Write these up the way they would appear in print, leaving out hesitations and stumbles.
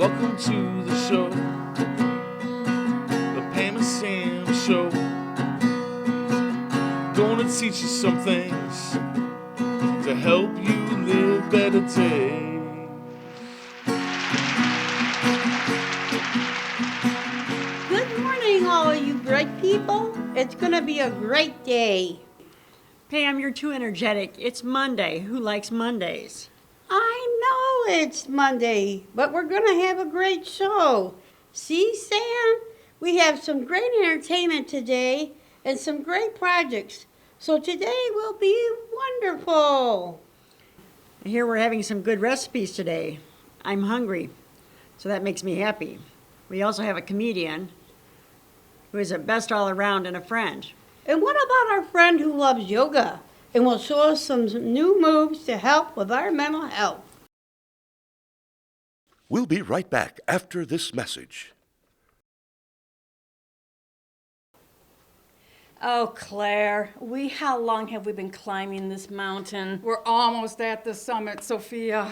Welcome to the show, the Pam and Sam show. Gonna teach you some things to help you live better days. Good morning, all you great people. It's gonna be a great day. Pam, you're too energetic. It's Monday. Who likes Mondays? I know it's Monday, but we're gonna have a great show. See, Sam? We have some great entertainment today and some great projects. So today will be wonderful. I hear we're having some good recipes today. I'm hungry, so that makes me happy. We also have a comedian who is a best all around and a friend. And what about our friend who loves yoga and will show us some new moves to help with our mental health? We'll be right back after this message. Oh, Claire, how long have we been climbing this mountain? We're almost at the summit, Sophia.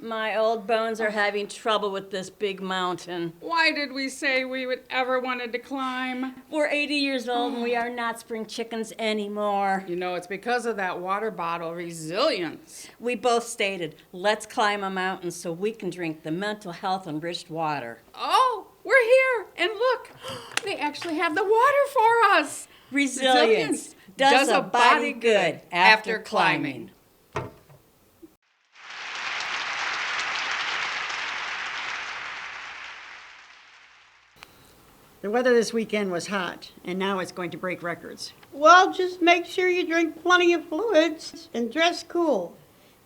My old bones are having trouble with this big mountain. Why did we say we would ever wanted to climb? We're 80 years old and we are not spring chickens anymore. You know, it's because of that water bottle resilience. We both stated, let's climb a mountain so we can drink the mental health enriched water. Oh, we're here, and look, they actually have the water for us. Resilience does a body good after climbing. The weather this weekend was hot, and now it's going to break records. Well, just make sure you drink plenty of fluids and dress cool.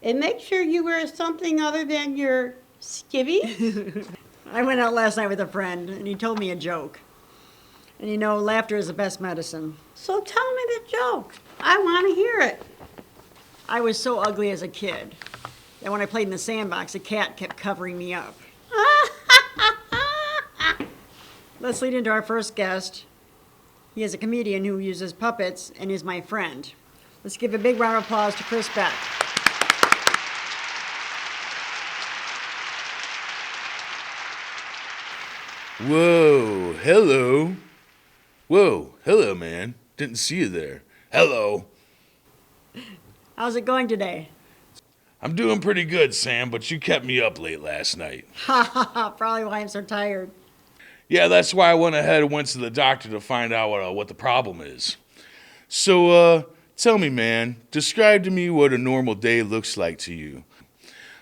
And make sure you wear something other than your skivvy. I went out last night with a friend, and he told me a joke. And you know, laughter is the best medicine. So tell me the joke. I want to hear it. I was so ugly as a kid that when I played in the sandbox, a cat kept covering me up. Let's lead into our first guest. He is a comedian who uses puppets and is my friend. Let's give a big round of applause to Chris Beck. Whoa, hello. Whoa, hello, man. Didn't see you there. Hello. How's it going today? I'm doing pretty good, Sam, but you kept me up late last night. Ha ha ha, probably why I'm so tired. Yeah, that's why I went ahead and went to the doctor to find out what the problem is. So, tell me, man, describe to me what a normal day looks like to you.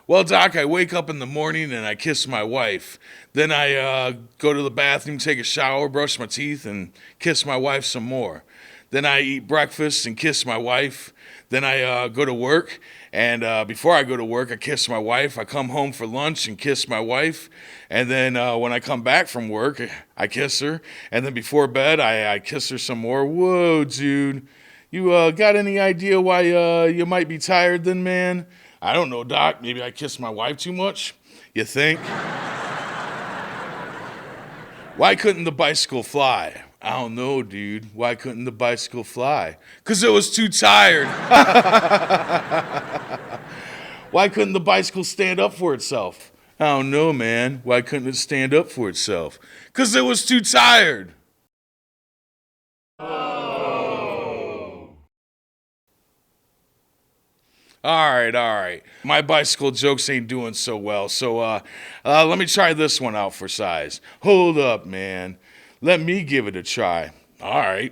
Well, Doc, I wake up in the morning and I kiss my wife. Then I go to the bathroom, take a shower, brush my teeth, and kiss my wife some more. Then I eat breakfast and kiss my wife. Then I go to work, and before I go to work, I kiss my wife. I come home for lunch and kiss my wife. And then when I come back from work, I kiss her. And then before bed, I kiss her some more. Whoa, dude. You got any idea why you might be tired then, man? I don't know, Doc. Maybe I kissed my wife too much? You think? Why couldn't the bicycle fly? I don't know, dude. Why couldn't the bicycle fly? 'Cause it was too tired. Why couldn't the bicycle stand up for itself? I don't know, man. Why couldn't it stand up for itself? 'Cause it was too tired. All right. My bicycle jokes ain't doing so well, so let me try this one out for size. Hold up, man. Let me give it a try. All right.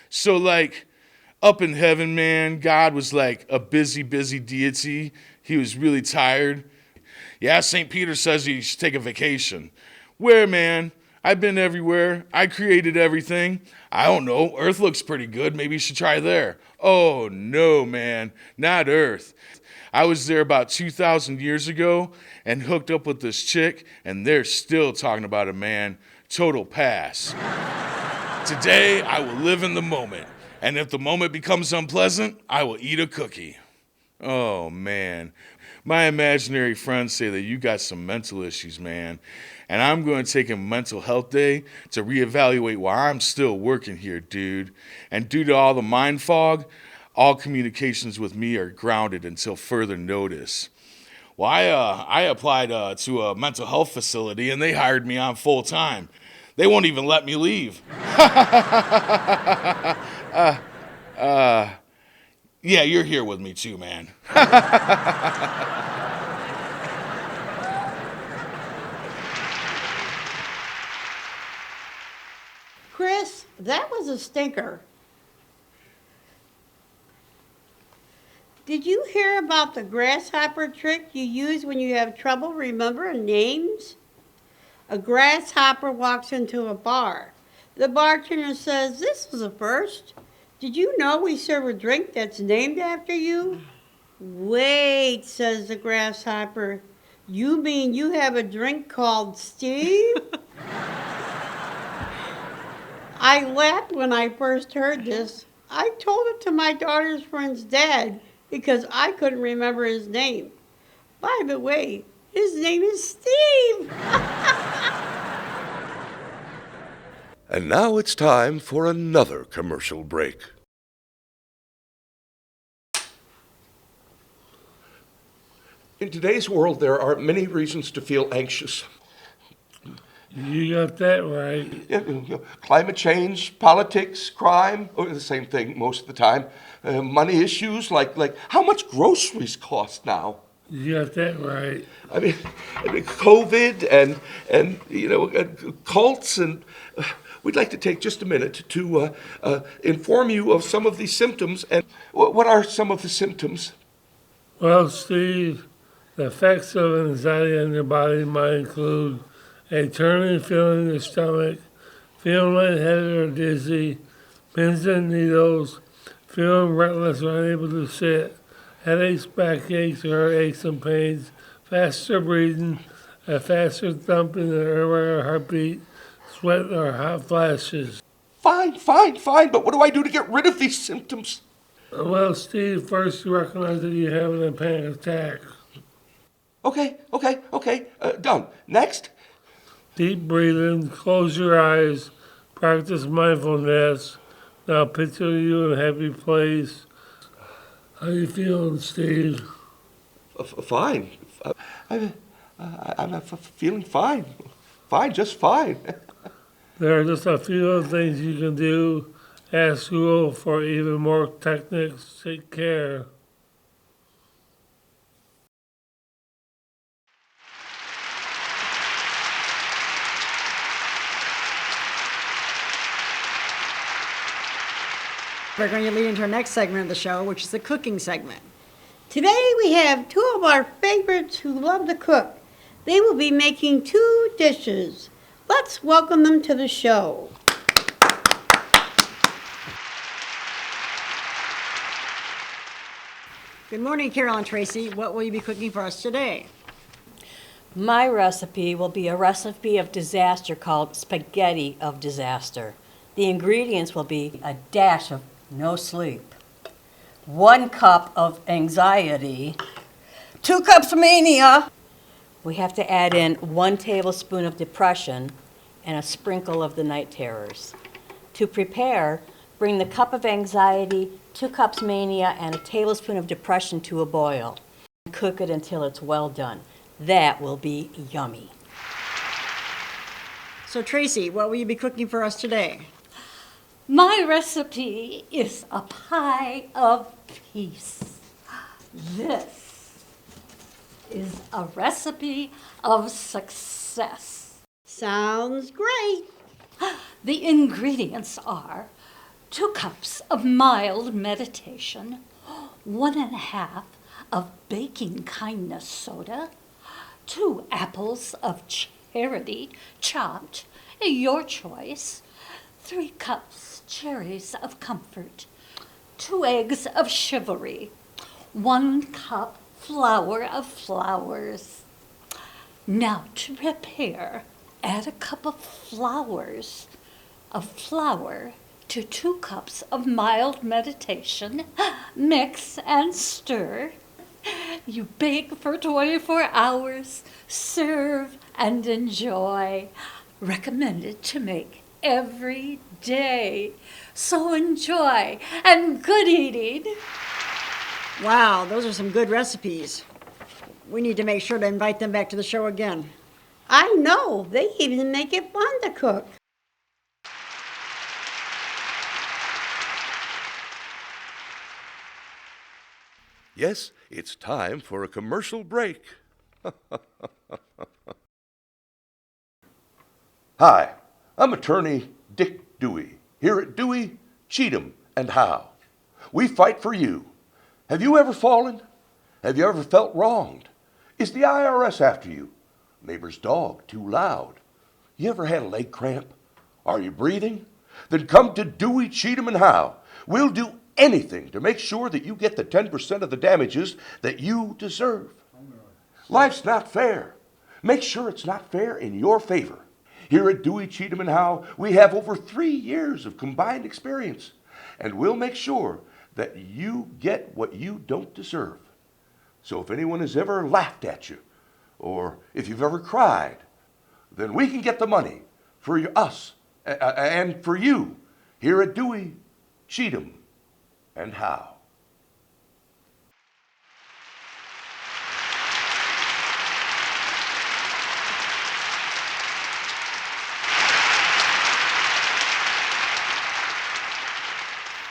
So, like, up in heaven, man, God was like a busy deity. He was really tired. Yeah, St. Peter says you should take a vacation. Where, man? I've been everywhere. I created everything. I don't know. Earth looks pretty good. Maybe you should try there. Oh, no, man. Not Earth. I was there about 2,000 years ago and hooked up with this chick, and they're still talking about it, man. Total pass. Today, I will live in the moment. And if the moment becomes unpleasant, I will eat a cookie. Oh, man. My imaginary friends say that you got some mental issues, man. And I'm going to take a mental health day to reevaluate why I'm still working here, dude. And due to all the mind fog, all communications with me are grounded until further notice. Well, I applied to a mental health facility, and they hired me on full time. They won't even let me leave. Yeah, you're here with me too, man. Chris, that was a stinker. Did you hear about the grasshopper trick you use when you have trouble remembering names? A grasshopper walks into a bar. The bartender says, "This is a first. Did you know we serve a drink that's named after you?" "Wait," says the grasshopper. "You mean you have a drink called Steve?" I laughed when I first heard this. I told it to my daughter's friend's dad because I couldn't remember his name. By the way, his name is Steve. And now it's time for another commercial break. In today's world, there are many reasons to feel anxious. You got that right. Climate change, politics, crime, the same thing most of the time. Money issues like how much groceries cost now. You got that right. I mean, COVID and cults, and we'd like to take just a minute to inform you of some of these symptoms. And what are some of the symptoms? Well, Steve, the effects of anxiety on your body might include a turning feeling in your stomach, feeling lightheaded or dizzy, pins and needles, feeling restless or unable to sit, headaches, backaches, or aches and pains, faster breathing, a faster thumping or irregular heartbeat, sweat or hot flashes. Fine, but what do I do to get rid of these symptoms? Well, Steve, first you recognize that you're having a panic attack. Okay, done. Next? Deep breathing, close your eyes, practice mindfulness. Now picture you in a happy place. How you feeling, Steve? Fine. I'm feeling fine. Fine, just fine. There are just a few other things you can do. Ask Google for even more techniques. Take care. We're going to lead into our next segment of the show, which is the cooking segment. Today we have two of our favorites who love to cook. They will be making two dishes. Let's welcome them to the show. Good morning, Carol and Tracy. What will you be cooking for us today? My recipe will be a recipe of disaster called spaghetti of disaster. The ingredients will be a dash of no sleep, 1 cup of anxiety, 2 cups mania. We have to add in 1 tablespoon of depression and a sprinkle of the night terrors. To prepare, bring the cup of anxiety, 2 cups mania, and a tablespoon of depression to a boil. Cook it until it's well done. That will be yummy. So, Tracy, what will you be cooking for us today? My recipe is a pie of peace. This is a recipe of success. Sounds great. The ingredients are 2 cups of mild meditation, 1.5 of baking kindness soda, 2 apples of charity chopped, your choice, 3 cups cherries of comfort, 2 eggs of chivalry, 1 cup flour of flowers. Now to prepare, add a cup of flour to 2 cups of mild meditation, mix and stir. You bake for 24 hours, serve and enjoy. Recommended to make every day. So enjoy and good eating. Wow, those are some good recipes. We need to make sure to invite them back to the show again. I know, they even make it fun to cook. Yes, it's time for a commercial break. Hi, I'm attorney Dick Dewey, here at Dewey, Cheatham, and Howe. We fight for you. Have you ever fallen? Have you ever felt wronged? Is the IRS after you? Neighbor's dog too loud? You ever had a leg cramp? Are you breathing? Then come to Dewey, Cheatham, and Howe. We'll do anything to make sure that you get the 10% of the damages that you deserve. Life's not fair. Make sure it's not fair in your favor. Here at Dewey, Cheatham, and Howe, we have over 3 years of combined experience, and we'll make sure that you get what you don't deserve. So if anyone has ever laughed at you, or if you've ever cried, then we can get the money for us and for you here at Dewey, Cheatham, and Howe.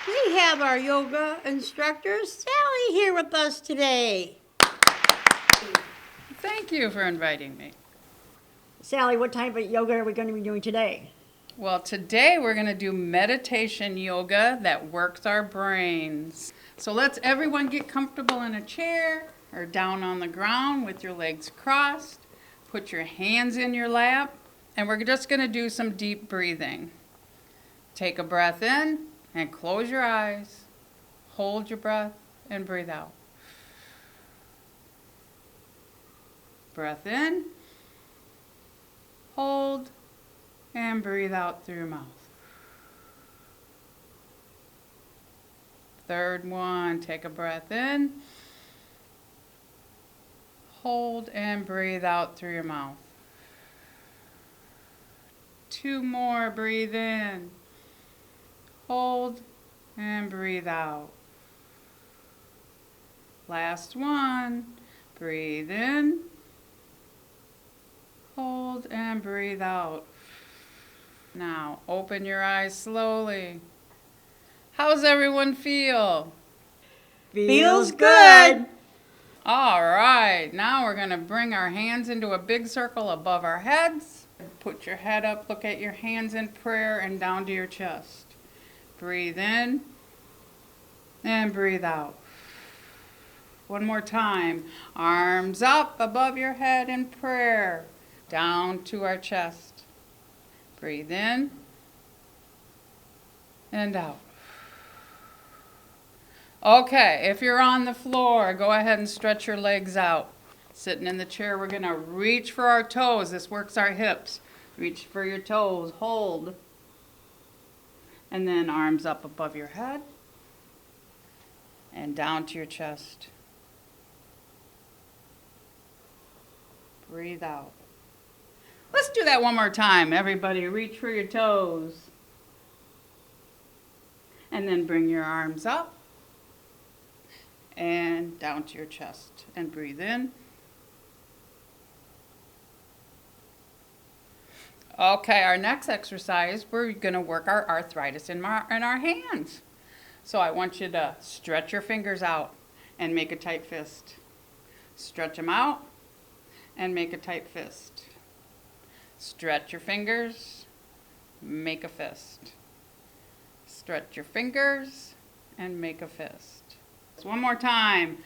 We have our yoga instructor, Sally, here with us today. Thank you for inviting me. Sally, what type of yoga are we going to be doing today? Well, today we're going to do meditation yoga that works our brains. So let's everyone get comfortable in a chair or down on the ground with your legs crossed. Put your hands in your lap, and we're just going to do some deep breathing. Take a breath in and close your eyes. Hold your breath and breathe out. Breath in, hold, and breathe out through your mouth. Third one, take a breath in, hold, and breathe out through your mouth. 2 more, breathe in, hold, and breathe out. Last one, breathe in, hold, and breathe out. Now, open your eyes slowly. How's everyone feel? Feels good. All right, now we're going to bring our hands into a big circle above our heads. Put your head up, look at your hands in prayer, and down to your chest. Breathe in and breathe out. One more time. Arms up above your head in prayer, down to our chest. Breathe in and out. Okay, if you're on the floor, go ahead and stretch your legs out. Sitting in the chair, we're going to reach for our toes. This works our hips. Reach for your toes, hold. And then arms up above your head and down to your chest. Breathe out. Let's do that one more time. Everybody reach for your toes. And then bring your arms up and down to your chest. And breathe in. Okay, our next exercise, we're going to work our arthritis in our hands. So I want you to stretch your fingers out and make a tight fist. Stretch them out and make a tight fist. Stretch your fingers, make a fist. Stretch your fingers and make a fist. So one more time.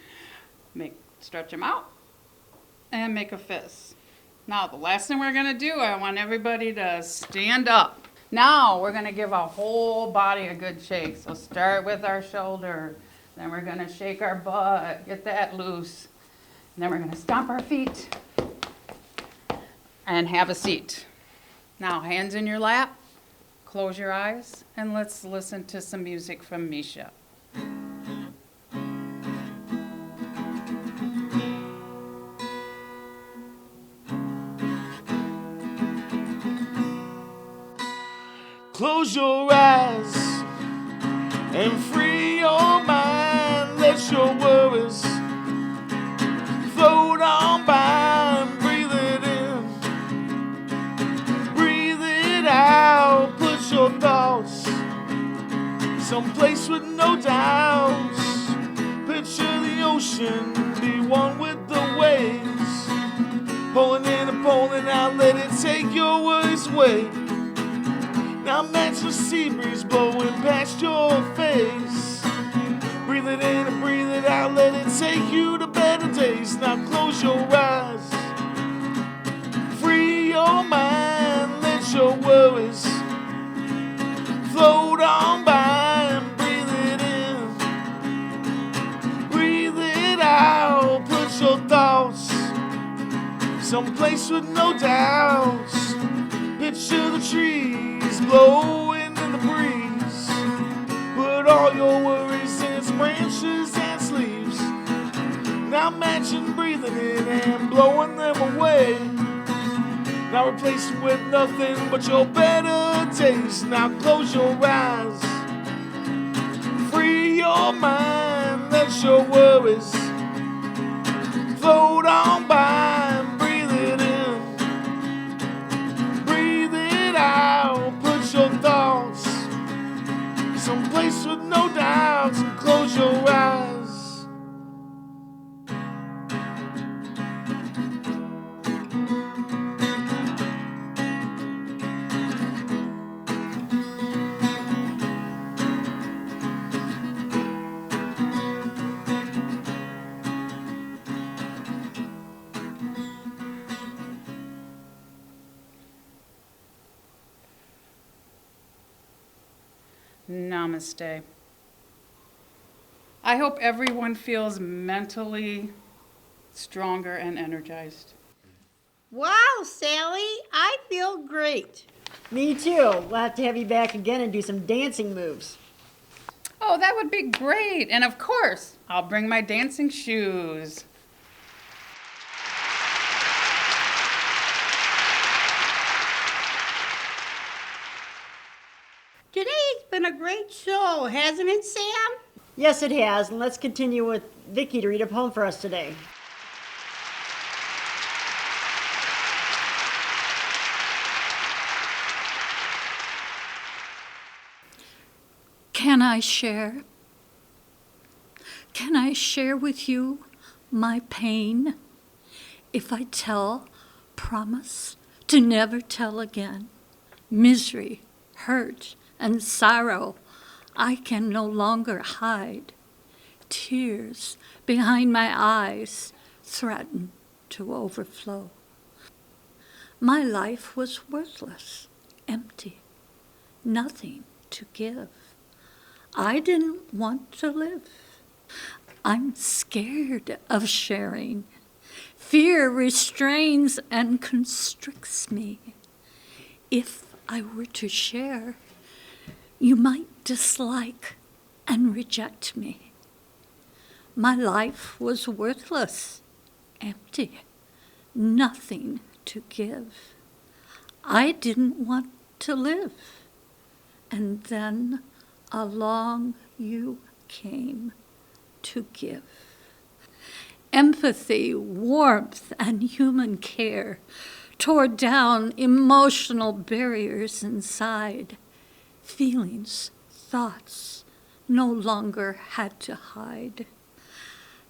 Stretch them out and make a fist. Now the last thing we're going to do, I want everybody to stand up. Now we're going to give our whole body a good shake. So start with our shoulder. Then we're going to shake our butt, get that loose. And then we're going to stomp our feet and have a seat. Now hands in your lap, close your eyes, and let's listen to some music from Misha. Close your eyes and free your mind. Let your worries float on someplace with no doubts. Picture the ocean, be one with the waves. Pulling in and pulling out, let it take your worries away. Now match the sea breeze blowing past your face. Breathe it in and breathe it out, let it take you to better days. Now close your eyes, free your mind, let your worries float on by and breathe it in. Breathe it out, put your thoughts someplace with no doubts. Picture the trees blowing in the breeze. Put all your worries in its branches and its leaves. Now imagine breathing in and blowing them away. Now replace them with nothing but your better taste. Now close your eyes, free your mind, let your worries float on by and breathe it in. Breathe it out, put your thoughts someplace with no doubts and close your eyes. Namaste. I hope everyone feels mentally stronger and energized. Wow, Sally, I feel great. Me too. We'll have to have you back again and do some dancing moves. Oh, that would be great. And of course, I'll bring my dancing shoes. Today's been a great show, hasn't it, Sam? Yes, it has. And let's continue with Vicky to read a poem for us today. Can I share? Can I share with you my pain? If I tell, promise to never tell again. Misery, hurt, and sorrow I can no longer hide. Tears behind my eyes threaten to overflow. My life was worthless, empty, nothing to give. I didn't want to live. I'm scared of sharing. Fear restrains and constricts me. If I were to share, you might dislike and reject me. My life was worthless, empty, nothing to give. I didn't want to live. And then along you came to give. Empathy, warmth, and human care tore down emotional barriers inside. Feelings, thoughts no longer had to hide.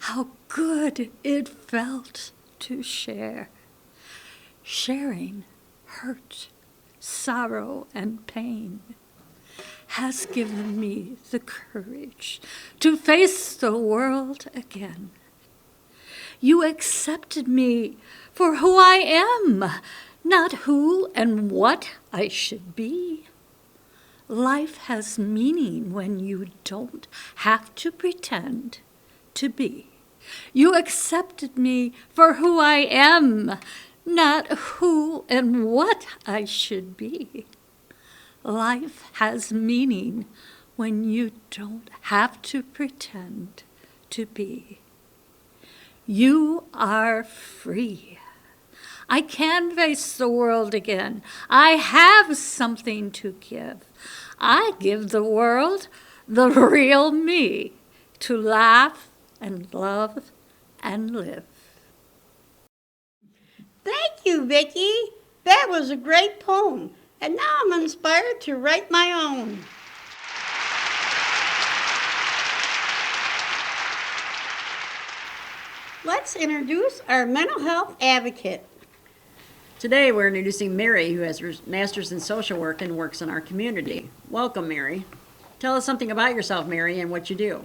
How good it felt to share. Sharing hurt, sorrow, and pain has given me the courage to face the world again. You accepted me for who I am, not who and what I should be. Life has meaning when you don't have to pretend to be. You accepted me for who I am, not who and what I should be. Life has meaning when you don't have to pretend to be. You are free. I can face the world again. I have something to give. I give the world the real me to laugh and love and live. Thank you, Vicky. That was a great poem. And now I'm inspired to write my own. let's introduce our mental health advocate. Today we're introducing Mary, who has her master's in social work and works in our community. Welcome, Mary. Tell us something about yourself, Mary, and what you do.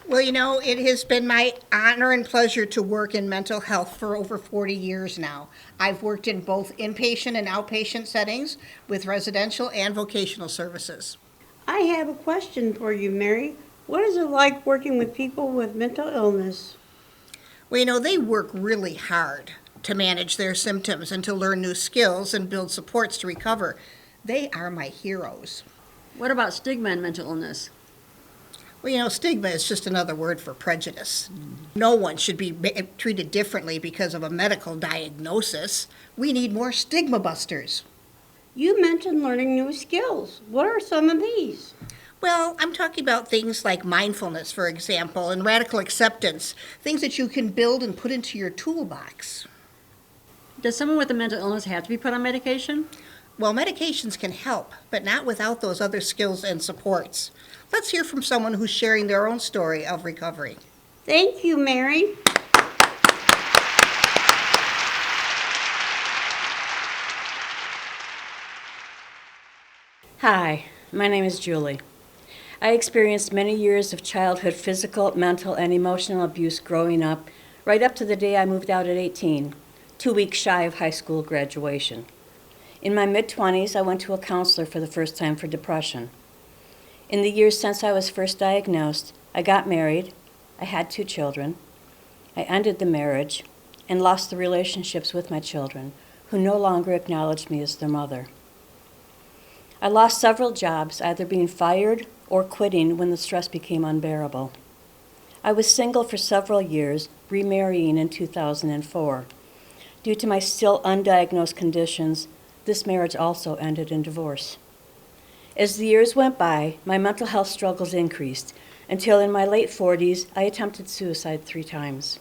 Well, it has been my honor and pleasure to work in mental health for over 40 years now. I've worked in both inpatient and outpatient settings with residential and vocational services. I have a question for you, Mary. What is it like working with people with mental illness? Well, they work really hard to manage their symptoms and to learn new skills and build supports to recover. They are my heroes. What about stigma and mental illness? Well, stigma is just another word for prejudice. No one should be treated differently because of a medical diagnosis. We need more stigma busters. You mentioned learning new skills. What are some of these? Well, I'm talking about things like mindfulness, for example, and radical acceptance, things that you can build and put into your toolbox. Does someone with a mental illness have to be put on medication? Well, medications can help, but not without those other skills and supports. Let's hear from someone who's sharing their own story of recovery. Thank you, Mary. Hi, my name is Julie. I experienced many years of childhood physical, mental, and emotional abuse growing up, right up to the day I moved out at 18, 2 weeks shy of high school graduation. In my mid-20s, I went to a counselor for the first time for depression. In the years since I was first diagnosed, I got married, I had 2 children, I ended the marriage, and lost the relationships with my children, who no longer acknowledged me as their mother. I lost several jobs, either being fired or quitting when the stress became unbearable. I was single for several years, remarrying in 2004. Due to my still undiagnosed conditions, this marriage also ended in divorce. As the years went by, my mental health struggles increased, until in my late 40s, I attempted suicide 3 times.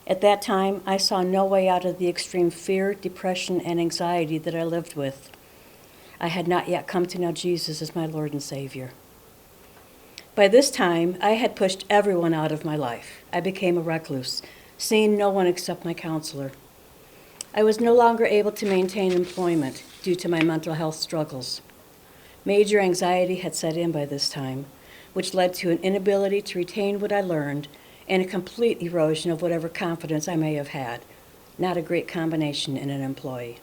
At that time, I saw no way out of the extreme fear, depression, and anxiety that I lived with. I had not yet come to know Jesus as my Lord and Savior. By this time, I had pushed everyone out of my life. I became a recluse, seeing no one except my counselor. I was no longer able to maintain employment due to my mental health struggles. Major anxiety had set in by this time, which led to an inability to retain what I learned and a complete erosion of whatever confidence I may have had. Not a great combination in an employee.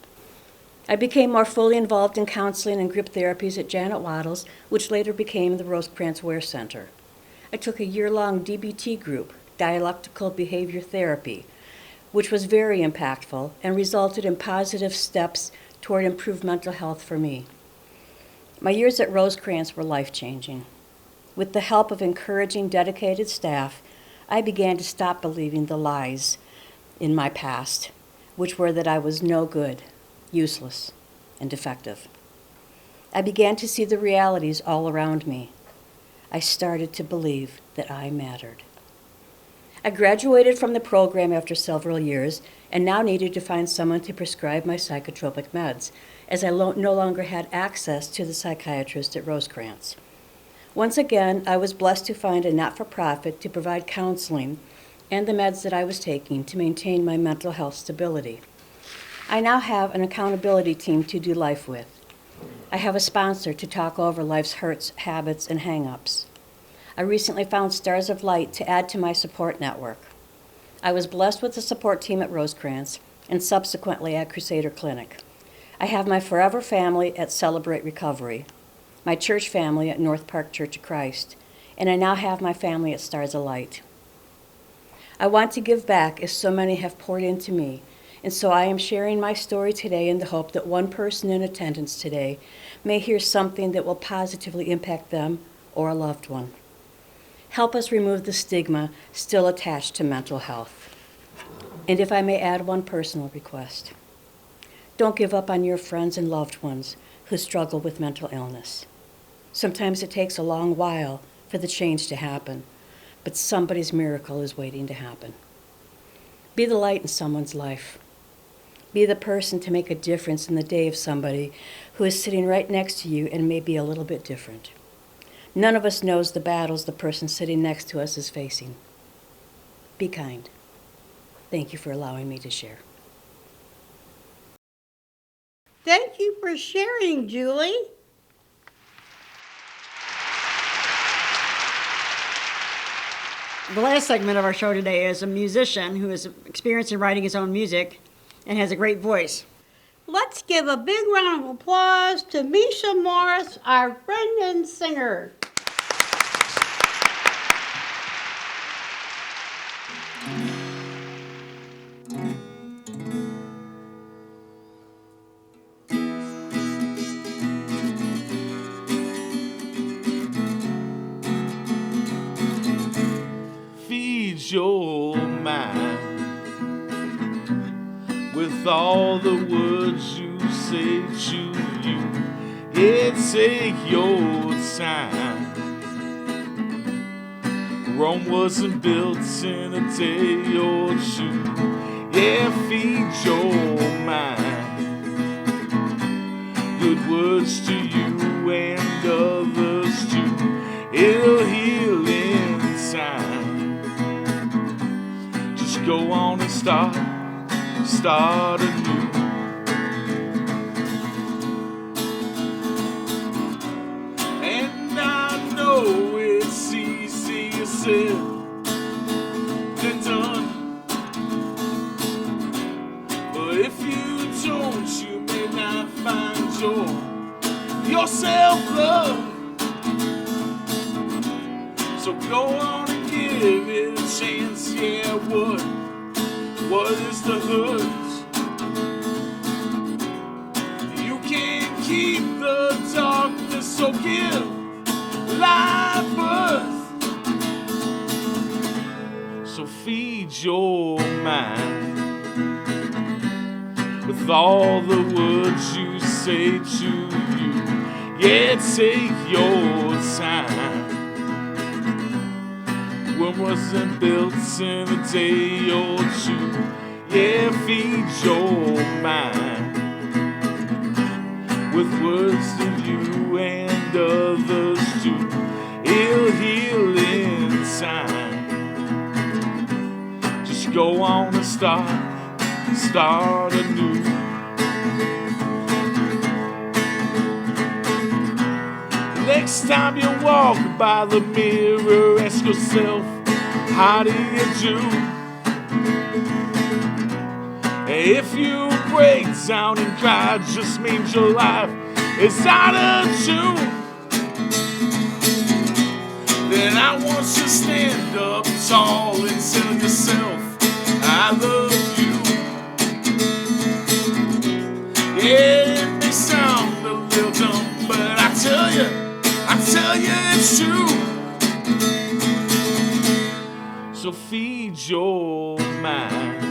I became more fully involved in counseling and group therapies at Janet Waddles, which later became the Rosecrans Ware Center. I took a year-long DBT group, Dialectical Behavior Therapy, which was very impactful and resulted in positive steps toward improved mental health for me. My years at Rosecrans were life-changing. With the help of encouraging, dedicated staff, I began to stop believing the lies in my past, which were that I was no good, useless, and defective. I began to see the realities all around me. I started to believe that I mattered. I graduated from the program after several years and now needed to find someone to prescribe my psychotropic meds, as I no longer had access to the psychiatrist at Rosecrans. Once again, I was blessed to find a not-for-profit to provide counseling and the meds that I was taking to maintain my mental health stability. I now have an accountability team to do life with. I have a sponsor to talk over life's hurts, habits, and hang-ups. I recently found Stars of Light to add to my support network. I was blessed with the support team at Rosecrans and subsequently at Crusader Clinic. I have my forever family at Celebrate Recovery, my church family at North Park Church of Christ, and I now have my family at Stars of Light. I want to give back as so many have poured into me, and so I am sharing my story today in the hope that one person in attendance today may hear something that will positively impact them or a loved one. Help us remove the stigma still attached to mental health. And if I may add one personal request, don't give up on your friends and loved ones who struggle with mental illness. Sometimes it takes a long while for the change to happen, but somebody's miracle is waiting to happen. Be the light in someone's life. Be the person to make a difference in the day of somebody who is sitting right next to you and may be a little bit different. None of us knows the battles the person sitting next to us is facing. Be kind. Thank you for allowing me to share. Thank you for sharing, Julie. The last segment of our show today is a musician who is experienced in writing his own music and has a great voice. Let's give a big round of applause to Misha Morris, our friend and singer. Feed your mind with all the words you say to you. Yeah, take your time. Rome wasn't built in a day or two. Yeah, feed your mind. Good words to you and others too. It'll heal inside. Just go on and start anew. And I know it's easier said than done. But if you don't, you may not find your self-love. So go on and give it a chance, yeah, what is the hurt? You can't keep the darkness, so give life birth. So feed your mind with all the words you say to you. Yeah, take your time. One wasn't built in a day or two. Yeah, feed your mind with words to you and others too. It'll heal inside. Just go on and start anew. Next time you walk by the mirror, ask yourself, how do you do? If you break down and cry, just means your life is out of tune. Then I want you to stand up tall and tell yourself, I love you. Yeah, it may sound a little dumb, but I tell you it's true. So feed your mind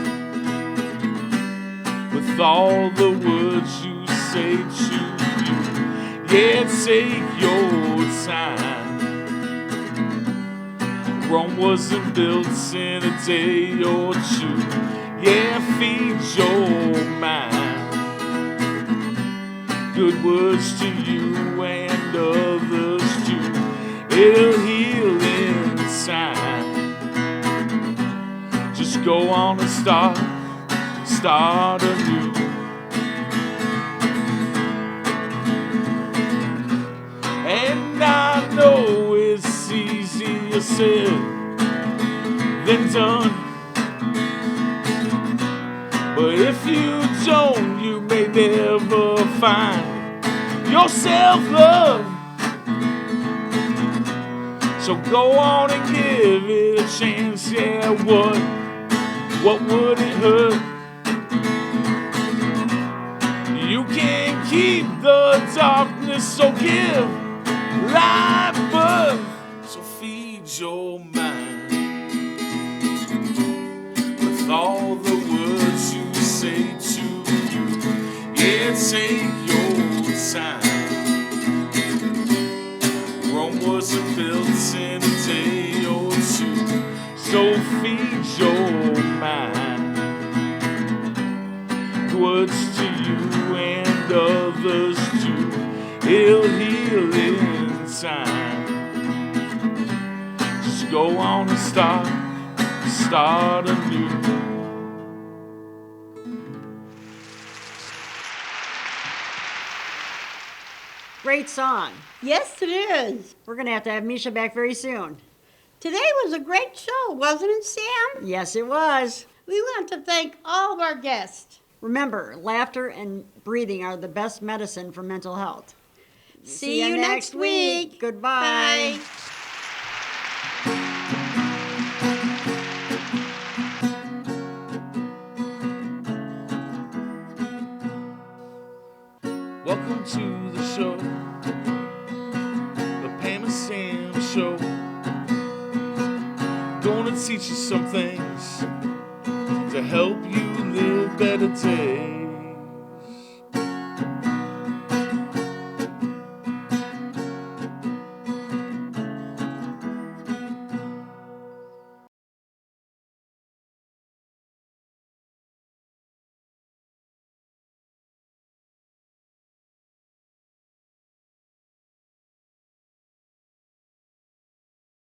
with all the words you say to you. Yeah, take your time. Rome wasn't built in a day or two. Yeah, feed your mind. Good words to you and others too. It'll heal inside. Just go on and start anew. And I know it's easier said than done. But if you don't, you may never find your self-love. So go on and give it a chance, yeah, what would it hurt? You can't keep the darkness, so give life birth. So feed your mind with all the words you say to you. Yeah, take your time. Rome wasn't built in a day or two. So feed your mind. Words to you and others too. It'll heal inside. Just go on and start anew. Great song. Yes, it is. We're going to have Misha back very soon. Today was a great show, wasn't it, Sam? Yes, it was. We want to thank all of our guests. Remember, laughter and breathing are the best medicine for mental health. See you next week. Goodbye. Bye. Welcome to the show, the Pam and Sam show. Gonna teach you some things to help you live better days.